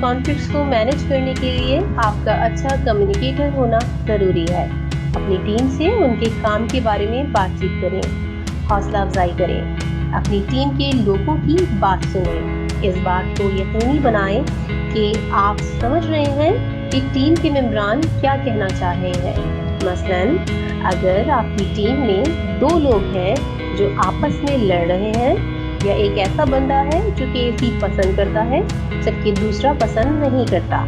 Conflicts को manage करने के लिए आपका अच्छा कम्युनिकेटर होना ज़रूरी है। अपनी टीम से उनके काम के बारे में बातचीत करें, हौसला अफजाई करें, अपनी टीम के लोगों की बात सुनें। इस बात को यकीनी बनाएं कि आप समझ रहे हैं कि टीम के मेंबरान क्या कहना चाह रहे हैं। मसलन, अगर आपकी टीम में 2 लोग हैं जो आपस में लड़ रहे हैं, या एक ऐसा बंदा है जो कि एसी पसंद करता है जबकि दूसरा पसंद नहीं करता,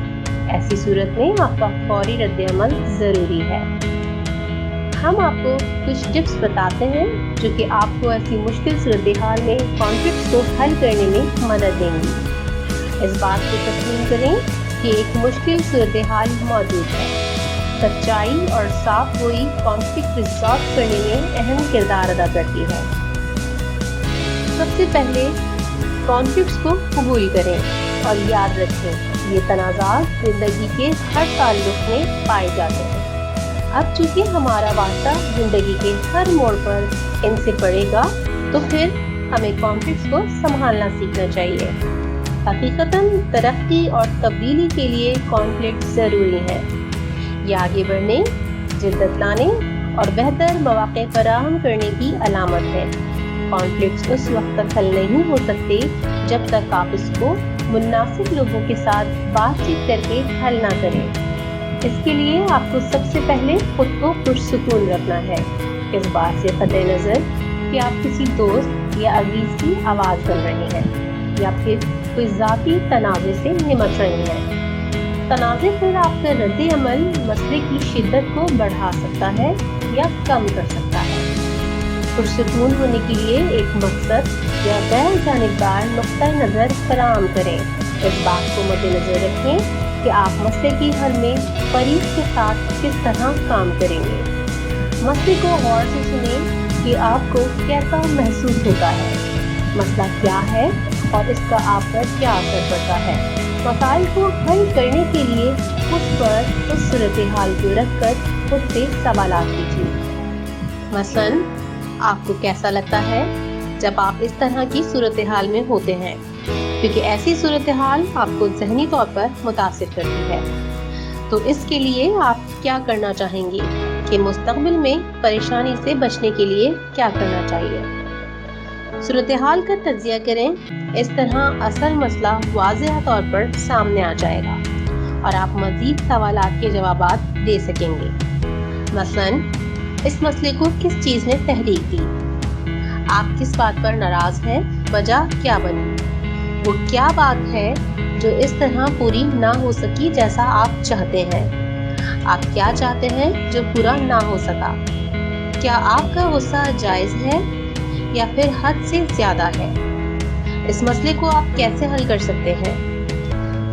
ऐसी सूरत में आपका फौरी रद्द-ए-अमल ज़रूरी है। हम आपको कुछ टिप्स बताते हैं जो कि आपको ऐसी मुश्किल सूरत-ए-हाल में कॉन्फ्लिक्ट्स को हल करने में मदद देंगी। इस बात को तस्लीम करें कि एक मुश्किल सूरत-ए-हाल मौजूद है। सच्चाई और साफ गोई कॉन्फ्लिक्ट रिजॉल्व करने में अहम किरदार अदा करती है। सबसे पहले कॉन्फ्लिक्ट्स को कबूल करें और याद रखें, ये तनाज़ात ज़िंदगी के हर ताल्लुक़ में पाए जाते हैं। अब चूँकि हमारा वास्ता ज़िंदगी के हर मोड़ पर इनसे पड़ेगा, तो फिर हमें कॉन्फ्लिक्ट्स को संभालना सीखना चाहिए। हकीकतन तरक्की और तब्दीली के लिए कॉन्फ्लिक्ट ज़रूरी है। ये आगे बढ़ने, जिद्दत लाने और बेहतर मौक़े फराहम करने की अलामत है। कॉन्फ्लिक्ट्स उस वक्त तक हल नहीं हो सकते जब तक आप इसको मुनासिब लोगों के साथ बातचीत करके हल ना करें। इसके लिए आपको सबसे पहले खुद को पुरसुकून रखना है, इस बात से कतई नज़र कि आप किसी दोस्त या अजीज़ की आवाज़ बन रहे हैं या फिर कोई ज़ाती तनाज़े से निमट रहे हैं। तनाज़े पर आपका रद्द-ए-अमल मसले की शिद्दत को बढ़ा सकता है या कम कर सकता है। पुरसुकून होने के लिए एक मकसद या गैर जानिबदार नुक्ता नज़र फराहम करें। इस बात को मद्देनज़र रखें कि आप मसले की हल में फरीक के साथ किस तरह काम करेंगे। मसले को गौर से सुनें कि आपको कैसा महसूस होता है, मसला क्या है और इसका आप पर क्या असर पड़ता है। मसाइल को हल करने के लिए उस सूरत-ए-हाल को रखकर खुद से सवालात कीजिए। मसलन, आपको कैसा लगता है जब आप इस तरह की सूरत-ए-हाल में होते हैं, क्योंकि ऐसी सूरत-ए-हाल आपको ज़हनी तौर पर मुतासिर करती है। तो इसके लिए आप क्या करना चाहेंगे कि मुस्तक़बिल में परेशानी से बचने के लिए क्या करना चाहिए। सूरत-ए-हाल का तज्ज़िया करें, इस तरह असल मसला वाज़ेह तौर पर सामने आ जाएगा और आप मज़ीद सवालात के जवाबात दे सकेंगे। मसलन, इस मसले को किस चीज़ ने तहरीक दी, आप किस बात पर नाराज़ हैं, वजह क्या बनी, वो क्या बात है जो इस तरह पूरी ना हो सकी जैसा आप चाहते हैं, आप क्या चाहते हैं जो पूरा ना हो सका, क्या आपका गुस्सा जायज़ है या फिर हद से ज़्यादा है। इस मसले को आप कैसे हल कर सकते हैं।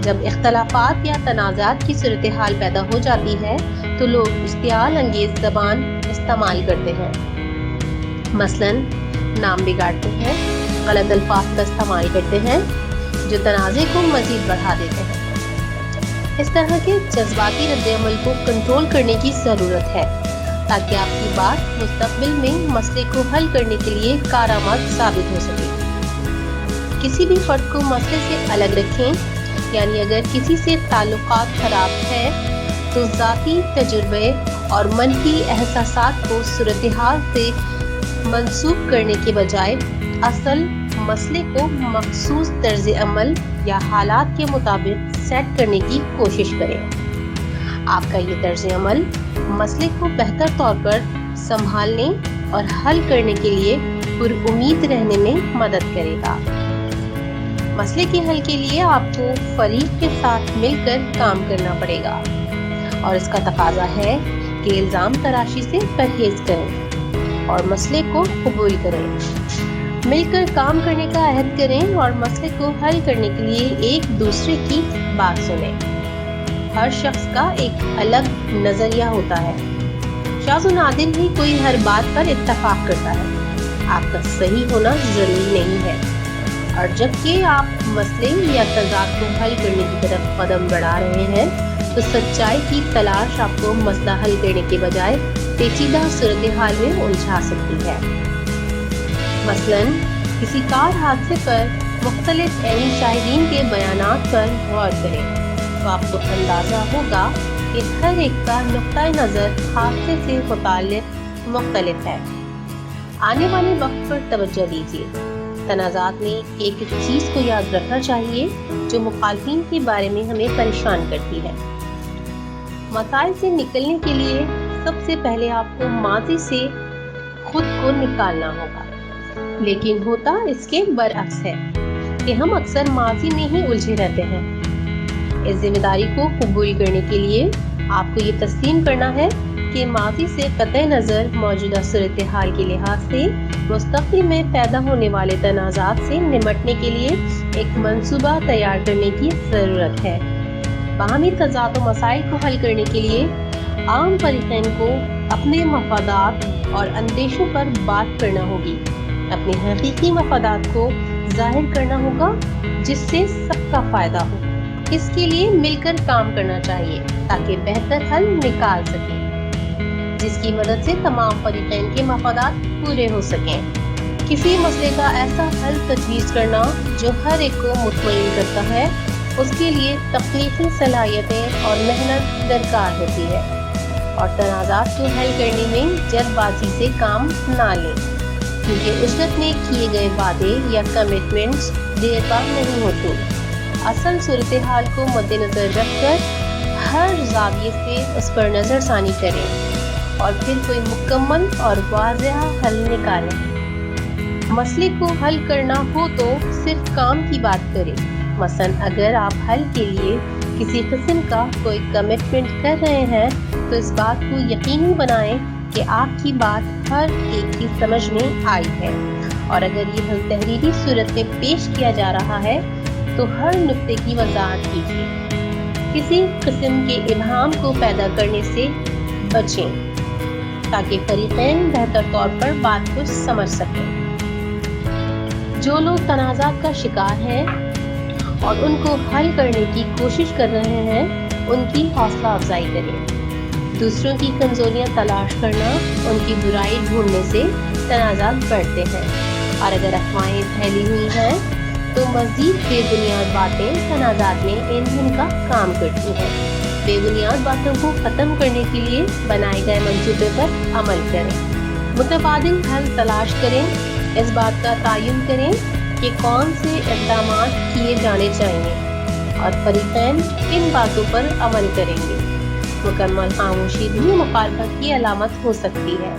जब इख्तलाफात या तनाज़ात की सूरत-ए-हाल पैदा हो जाती है तो लोग इश्तियाल अंगेज़ ज़बान इस्तेमाल करते हैं। मसलन, नाम बिगाड़ते हैं, गलत अल्फाज का इस्तेमाल करते हैं जो तनाज़े को मज़ीद बढ़ा देते हैं। इस तरह के जज्बाती रद्द-ए-अमल को कंट्रोल करने की ज़रूरत है ताकि आपकी बात मुस्तक़बिल में मसले को हल करने के लिए कारआमद साबित हो सके। किसी भी फ़र्द को मसले से अलग रखें, यानी अगर किसी से ताल्लुकात ख़राब है तो ज़ाती तजुर्बे और मनफी एहसासात को सूरत-ए-हाल से मंसूब करने के बजाय असल मसले को मखसूस तर्ज़-ए-अमल या हालात के मुताबिक सेट करने की कोशिश करें। आपका ये तर्ज़-ए-अमल मसले को बेहतर तौर पर संभालने और हल करने के लिए पुरउम्मीद रहने में मदद करेगा। मसले के हल के लिए आपको फरीक के साथ मिलकर काम करना पड़ेगा और इसका तकाजा है कि इल्ज़ाम तराशी से परहेज़ करें और मसले को कबूल करें। मिलकर काम करने का अहद करें और मसले को हल करने के लिए एक दूसरे की बात सुनें। हर शख्स का एक अलग नज़रिया होता है, शाज़ व नादिर ही कोई हर बात पर इत्तफाक करता है। आपका सही होना ज़रूरी नहीं है, और जबकि आप मसले या तज़ाद को हल करने की तरफ कदम बढ़ा रहे हैं तो सच्चाई की तलाश आपको मसला हल करने के बजाय पेचीदा सूरत-ए-हाल में उलझा सकती है। मसलन, किसी कार हादसे पर مختلف شاہدین کے بیانات پر غور کریں تو آپ کو اندازہ ہوگا کہ ہر ایک کا نقطۂ نظر حادثے سے متعلق مختلف ہے۔ آنے والے وقت پر توجہ دیجیے۔ تنازعات میں ایک چیز کو یاد رکھنا چاہیے جو مخالفین کے بارے میں ہمیں پریشان کرتی ہے۔ مسائل سے نکلنے کے لیے سب سے پہلے آپ کو ماضی سے خود کو نکالنا ہوگا، لیکن ہوتا اس کے برعکس ہے کہ ہم اکثر ماضی میں ہی الجھے رہتے ہیں۔ اس ذمہ داری کو قبول کرنے کے لیے آپ کو یہ تسلیم کرنا ہے کہ ماضی سے قطع نظر موجودہ صورتحال کے لحاظ سے مستقبل میں پیدا ہونے والے تنازعات سے نمٹنے کے لیے ایک منصوبہ تیار کرنے کی ضرورت ہے۔ باہمی تضاد و مسائل کو حل کرنے کے لیے عام فریقین کو اپنے مفادات اور اندیشوں پر بات کرنا ہوگی، اپنے حقیقی مفادات کو ظاہر کرنا ہوگا جس سے سب کا فائدہ ہو۔ اس کے لیے مل کر کام کرنا چاہیے تاکہ بہتر حل نکال سکیں، جس کی مدد سے تمام فریقین کے مفادات پورے ہو سکیں۔ کسی مسئلے کا ایسا حل تجویز کرنا جو ہر ایک کو مطمئن کرتا ہے، اس کے لیے تخلیقی صلاحیتیں اور محنت درکار ہوتی ہے، اور تنازعات کو حل کرنے میں جلد بازی سے کام نہ لیں، کیونکہ اجرت میں کیے گئے وعدے یا کمٹمنٹس دیر پا نہیں ہوتے۔ اصل صورتحال کو مد نظر رکھ کر ہر زاویے سے اس پر نظر ثانی کریں اور پھر کوئی مکمل اور واضح حل نکالیں۔ مسئلے کو حل کرنا ہو تو صرف کام کی بات کریں۔ مثلا اگر آپ حل کے لیے کسی قسم کا کوئی کمٹمنٹ کر رہے ہیں تو اس بات کو یقینی بنائیں کہ آپ کی بات ہر ایک کی سمجھ میں آئی ہے، اور اگر یہ حل تحریری صورت میں پیش کیا جا رہا ہے تو ہر نقطے کی وضاحت کیجیے۔ کسی قسم کے ابہام کو پیدا کرنے سے بچیں تاکہ فریقین بہتر طور پر بات کو سمجھ سکیں۔ جو لوگ تنازعات کا شکار ہیں اور ان کو حل کرنے کی کوشش کر رہے ہیں، ان کی حوصلہ افزائی کریں۔ دوسروں کی کمزوریاں تلاش کرنا، ان کی برائی ڈھونڈنے سے تنازعات بڑھتے ہیں، اور اگر افواہیں پھیلی ہوئی ہیں تو مزید بے بنیاد باتیں تنازعات میں ایندھن کا کام کرتی ہیں۔ بے بنیاد باتوں کو ختم کرنے کے لیے بنائے گئے منصوبے پر عمل کریں۔ متبادل حل تلاش کریں۔ اس بات کا تعین کریں کہ کون سے اقدامات کیے جانے چاہیے اور فریقین کن باتوں پر عمل کریں گے۔ مکمل خاموشی بھی مخالفت کی علامت ہو سکتی ہے۔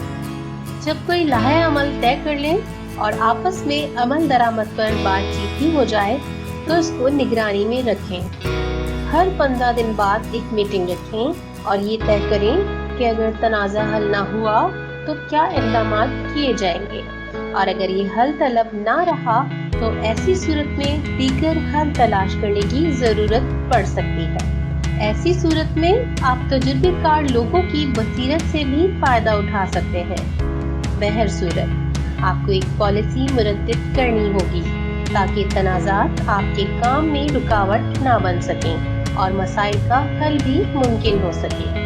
جب کوئی لائحہ عمل طے کر لیں اور آپس میں عمل درآمد پر بات چیت ہی ہو جائے تو اس کو نگرانی میں رکھیں۔ ہر 15 دن بعد ایک میٹنگ رکھیں اور یہ طے کریں کہ اگر تنازع حل نہ ہوا تو کیا اقدامات کیے جائیں گے، اور اگر یہ حل طلب نہ رہا تو ایسی صورت میں دیگر حل تلاش کرنے کی ضرورت پڑ سکتی ہے۔ ایسی صورت میں آپ تجربے کار لوگوں کی بصیرت سے بھی فائدہ اٹھا سکتے ہیں۔ بہر صورت آپ کو ایک پالیسی مرتب کرنی ہوگی تاکہ تنازعات آپ کے کام میں رکاوٹ نہ بن سکیں اور مسائل کا حل بھی ممکن ہو سکے۔